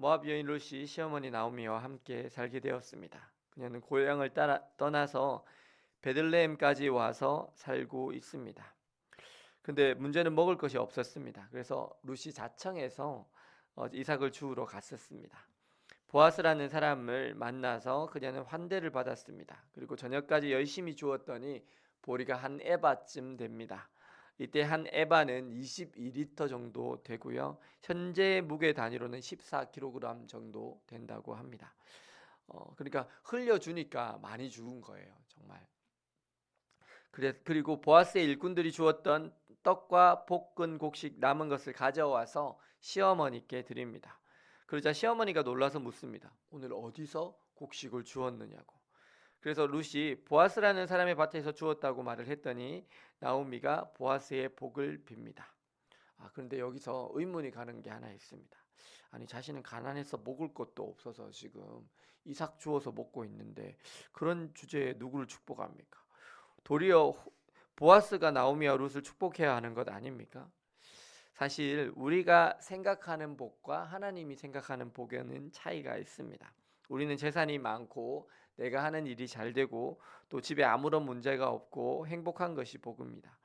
모압 여인 룻이 시어머니 나오미와 함께 살게 되었습니다. 그녀는 고향을 떠나서 베들레헴까지 와서 살고 있습니다. 근데 문제는 먹을 것이 없었습니다. 그래서 룻이 자청해서 이삭을 주우러 갔었습니다. 보아스라는 사람을 만나서 그녀는 환대를 받았습니다. 그리고 저녁까지 열심히 주었더니 보리가 한 에바쯤 됩니다. 이때 한 에바는 22리터 정도 되고요. 현재 무게 단위로는 14kg 정도 된다고 합니다. 그러니까 흘려주니까 많이 죽은 거예요. 정말. 그리고 보아스의 일꾼들이 주었던 떡과 볶은 곡식 남은 것을 가져와서 시어머니께 드립니다. 그러자 시어머니가 놀라서 묻습니다. 오늘 어디서 곡식을 주었느냐고. 그래서 룻이 보아스라는 사람의 밭에서 주었다고 말을 했더니 나오미가 보아스의 복을 빕니다. 그런데 여기서 의문이 가는 게 하나 있습니다. 아니 자신은 가난해서 먹을 것도 없어서 지금 이삭 주어서 먹고 있는데 그런 주제에 누구를 축복합니까? 도리어 보아스가 나오미와 룻을 축복해야 하는 것 아닙니까? 사실 우리가 생각하는 복과 하나님이 생각하는 복에는 차이가 있습니다. 우리는 재산이 많고 내가 하는 일이 잘 되고 또 집에 아무런 문제가 없고 행복한 것이 복입니다.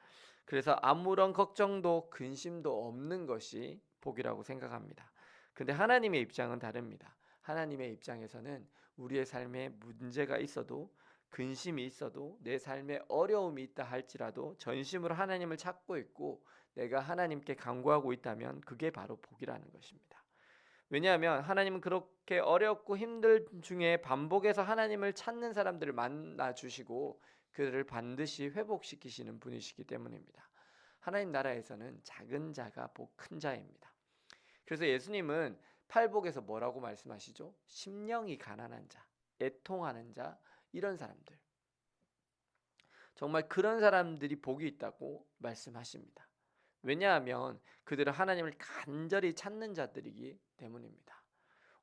그래서 아무런 걱정도 근심도 없는 것이 복이라고 생각합니다. 근데 하나님의 입장은 다릅니다. 하나님의 입장에서는 우리의 삶에 문제가 있어도 근심이 있어도 내 삶에 어려움이 있다 할지라도 전심으로 하나님을 찾고 있고 내가 하나님께 간구하고 있다면 그게 바로 복이라는 것입니다. 왜냐하면 하나님은 그렇게 어렵고 힘들 중에 반복해서 하나님을 찾는 사람들을 만나 주시고 그들을 반드시 회복시키시는 분이시기 때문입니다. 하나님 나라에서는 작은 자가 복 큰 자입니다. 그래서 예수님은 팔복에서 뭐라고 말씀하시죠? 심령이 가난한 자, 애통하는 자, 이런 사람들. 정말 그런 사람들이 복이 있다고 말씀하십니다. 왜냐하면 그들은 하나님을 간절히 찾는 자들이기 때문입니다.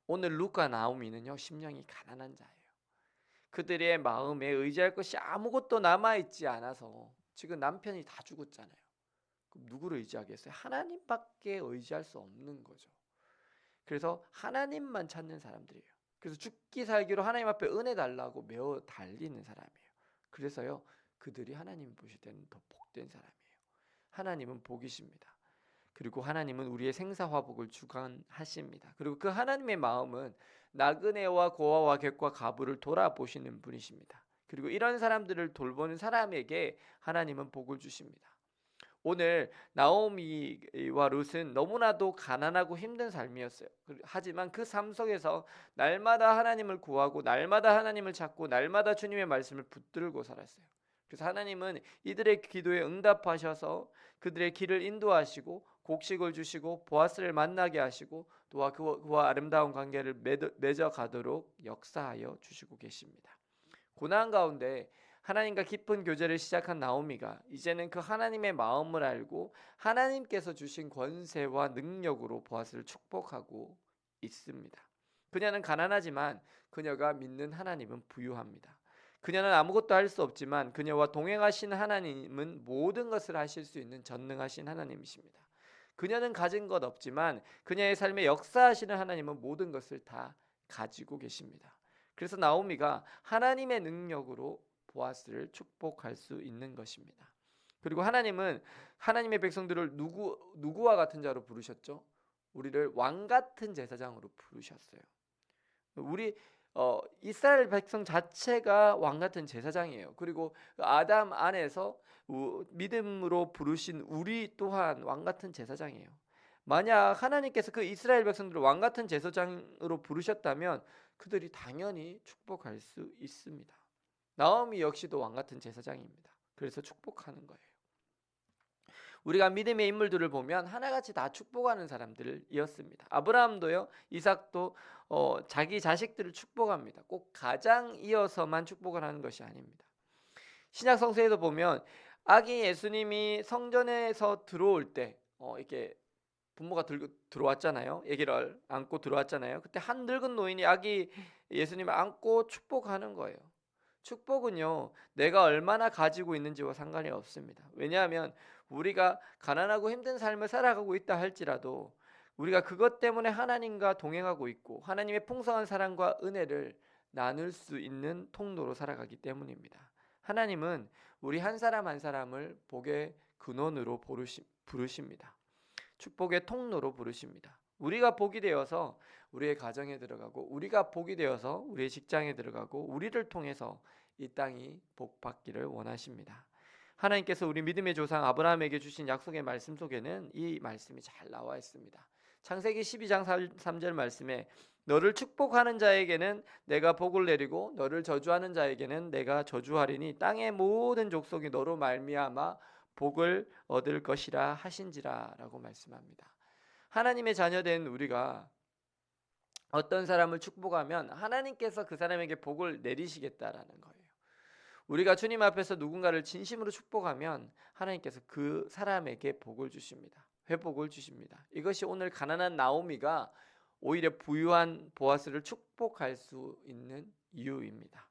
오늘 룻과 나오미는요, 심령이 가난한 자예요. 그들의 마음에 의지할 것이 아무것도 남아있지 않아서 지금 남편이 다 죽었잖아요. 그럼 누구를 의지하겠어요? 하나님밖에 의지할 수 없는 거죠. 그래서 하나님만 찾는 사람들이에요. 그래서 죽기 살기로 하나님 앞에 은혜 달라고 매어 달리는 사람이에요. 그래서요, 그들이 하나님 보실 때는 더 복된 사람이에요. 하나님은 복이십니다. 그리고 하나님은 우리의 생사화복을 주관하십니다. 그리고 그 하나님의 마음은 나그네와 고아와 객과 가부를 돌아보시는 분이십니다. 그리고 이런 사람들을 돌보는 사람에게 하나님은 복을 주십니다. 오늘 나오미와 룻은 너무나도 가난하고 힘든 삶이었어요. 하지만 그 삶 속에서 날마다 하나님을 구하고 날마다 하나님을 찾고 날마다 주님의 말씀을 붙들고 살았어요. 그래서 하나님은 이들의 기도에 응답하셔서 그들의 길을 인도하시고 곡식을 주시고 보아스를 만나게 하시고 또 그와 아름다운 관계를 맺어가도록 역사하여 주시고 계십니다. 고난 가운데 하나님과 깊은 교제를 시작한 나오미가 이제는 그 하나님의 마음을 알고 하나님께서 주신 권세와 능력으로 보아스를 축복하고 있습니다. 그녀는 가난하지만 그녀가 믿는 하나님은 부유합니다. 그녀는 아무것도 할 수 없지만 그녀와 동행하신 하나님은 모든 것을 하실 수 있는 전능하신 하나님이십니다. 그녀는 가진 것 없지만 그녀의 삶에 역사하시는 하나님은 모든 것을 다 가지고 계십니다. 그래서 나오미가 하나님의 능력으로 보아스를 축복할 수 있는 것입니다. 그리고 하나님은 하나님의 백성들을 누구와 같은 자로 부르셨죠? 우리를 왕 같은 제사장으로 부르셨어요. 우리 이스라엘 백성 자체가 왕 같은 제사장이에요. 그리고 아담 안에서 믿음으로 부르신 우리 또한 왕 같은 제사장이에요. 만약 하나님께서 그 이스라엘 백성들을 왕 같은 제사장으로 부르셨다면 그들이 당연히 축복할 수 있습니다. 나오미 역시도 왕 같은 제사장입니다. 그래서 축복하는 거예요. 우리가 믿음의 인물들을 보면 하나같이 다 축복하는 사람들이었습니다. 아브라함도요, 이삭도 자기 자식들을 축복합니다. 꼭 가장 이어서만 축복을 하는 것이 아닙니다. 신약 성서에도 보면 아기 예수님이 성전에서 들어올 때 이렇게 부모가 들어왔잖아요. 아기를 안고 들어왔잖아요. 그때 한 늙은 노인이 아기 예수님을 안고 축복하는 거예요. 축복은요, 내가 얼마나 가지고 있는지와 상관이 없습니다. 왜냐하면 우리가 가난하고 힘든 삶을 살아가고 있다 할지라도 우리가 그것 때문에 하나님과 동행하고 있고 하나님의 풍성한 사랑과 은혜를 나눌 수 있는 통로로 살아가기 때문입니다. 하나님은 우리 한 사람 한 사람을 복의 근원으로 부르십니다. 축복의 통로로 부르십니다. 우리가 복이 되어서 우리의 가정에 들어가고 우리가 복이 되어서 우리의 직장에 들어가고 우리를 통해서 이 땅이 복받기를 원하십니다. 하나님께서 우리 믿음의 조상 아브라함에게 주신 약속의 말씀 속에는 이 말씀이 잘 나와 있습니다. 창세기 12장 3절 말씀에 너를 축복하는 자에게는 내가 복을 내리고 너를 저주하는 자에게는 내가 저주하리니 땅의 모든 족속이 너로 말미암아 복을 얻을 것이라 하신지라라고 말씀합니다. 하나님의 자녀된 우리가 어떤 사람을 축복하면 하나님께서 그 사람에게 복을 내리시겠다라는 거예요. 우리가 주님 앞에서 누군가를 진심으로 축복하면 하나님께서 그 사람에게 복을 주십니다. 회복을 주십니다. 이것이 오늘 가난한 나오미가 오히려 부유한 보아스를 축복할 수 있는 이유입니다.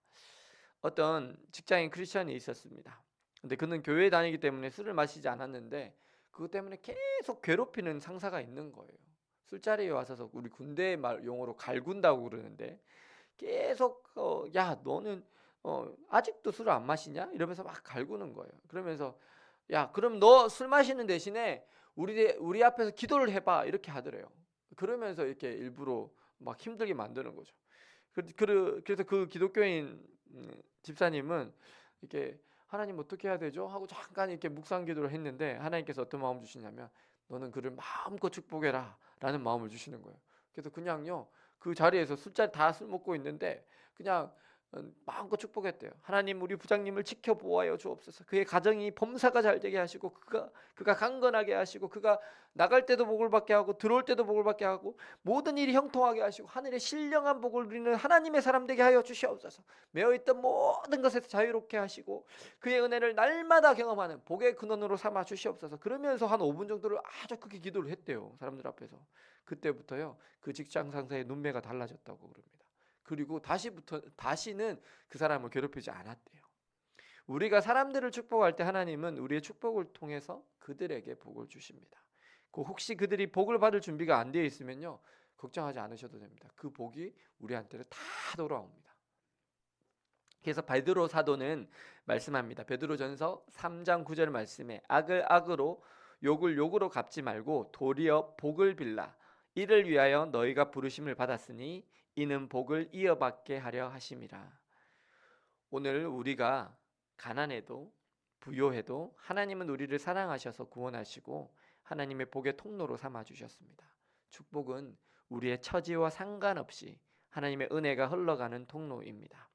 어떤 직장인 크리스천이 있었습니다. 근데 그는 교회에 다니기 때문에 술을 마시지 않았는데 그것 때문에 계속 괴롭히는 상사가 있는 거예요. 술자리에 와서 우리 군대 말 용어로 갈군다고 그러는데 계속 야 너는 아직도 술을 안 마시냐? 이러면서 막 갈구는 거예요. 그러면서 야 그럼 너 술 마시는 대신에 우리 앞에서 기도를 해봐 이렇게 하더래요. 그러면서 이렇게 일부러 막 힘들게 만드는 거죠. 그래서 그 기독교인 집사님은 이렇게 하나님 어떻게 해야 되죠? 하고 잠깐 이렇게 묵상 기도를 했는데 하나님께서 어떤 마음을 주시냐면 너는 그를 마음껏 축복해라 라는 마음을 주시는 거예요. 그래서 그냥요 그 자리에서 술자리 다 술 먹고 있는데 그냥 마음껏 축복했대요. 하나님 우리 부장님을 지켜보아요 주옵소서. 그의 가정이 범사가 잘 되게 하시고 그가 강건하게 하시고 그가 나갈 때도 복을 받게 하고 들어올 때도 복을 받게 하고 모든 일이 형통하게 하시고 하늘의 신령한 복을 누리는 하나님의 사람 되게 하여 주시옵소서. 매어있던 모든 것에서 자유롭게 하시고 그의 은혜를 날마다 경험하는 복의 근원으로 삼아 주시옵소서. 그러면서 한 5분 정도를 아주 크게 기도를 했대요. 사람들 앞에서. 그때부터요 그 직장 상사의 눈매가 달라졌다고 그럽니다. 그리고 다시는 그 사람을 괴롭히지 않았대요. 우리가 사람들을 축복할 때 하나님은 우리의 축복을 통해서 그들에게 복을 주십니다. 혹시 그들이 복을 받을 준비가 안 되어 있으면요 걱정하지 않으셔도 됩니다. 그 복이 우리한테는 다 돌아옵니다. 그래서 베드로 사도는 말씀합니다. 베드로전서 3장 9절 말씀에 악을 악으로 욕을 욕으로 갚지 말고 도리어 복을 빌라 이를 위하여 너희가 부르심을 받았으니 이는 복을 이어받게 하려 하심이라. 오늘 우리가 가난해도 부요해도 하나님은 우리를 사랑하셔서 구원하시고 하나님의 복의 통로로 삼아 주셨습니다. 축복은 우리의 처지와 상관없이 하나님의 은혜가 흘러가는 통로입니다.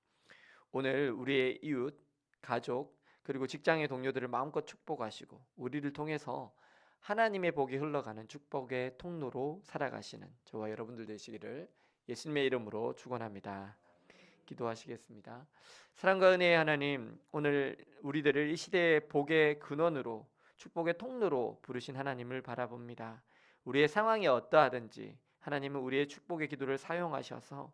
오늘 우리의 이웃, 가족 그리고 직장의 동료들을 마음껏 축복하시고 우리를 통해서 하나님의 복이 흘러가는 축복의 통로로 살아가시는 저와 여러분들 되시기를 예수님의 이름으로 축원합니다. 기도하시겠습니다. 사랑과 은혜의 하나님, 오늘 우리들을 이 시대의 복의 근원으로 축복의 통로로 부르신 하나님을 바라봅니다. 우리의 상황이 어떠하든지 하나님은 우리의 축복의 기도를 사용하셔서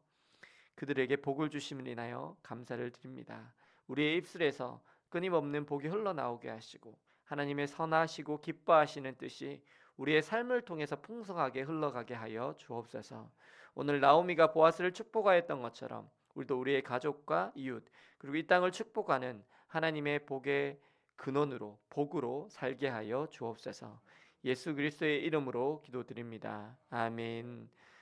그들에게 복을 주심을 인하여 감사를 드립니다. 우리의 입술에서 끊임없는 복이 흘러나오게 하시고 하나님의 선하시고 기뻐하시는 뜻이 우리의 삶을 통해서 풍성하게 흘러가게 하여 주옵소서. 오늘 나오미가 보아스를 축복하였던 것처럼 우리도 우리의 가족과 이웃 그리고 이 땅을 축복하는 하나님의 복의 근원으로 복으로 살게 하여 주옵소서. 예수 그리스도의 이름으로 기도드립니다. 아멘.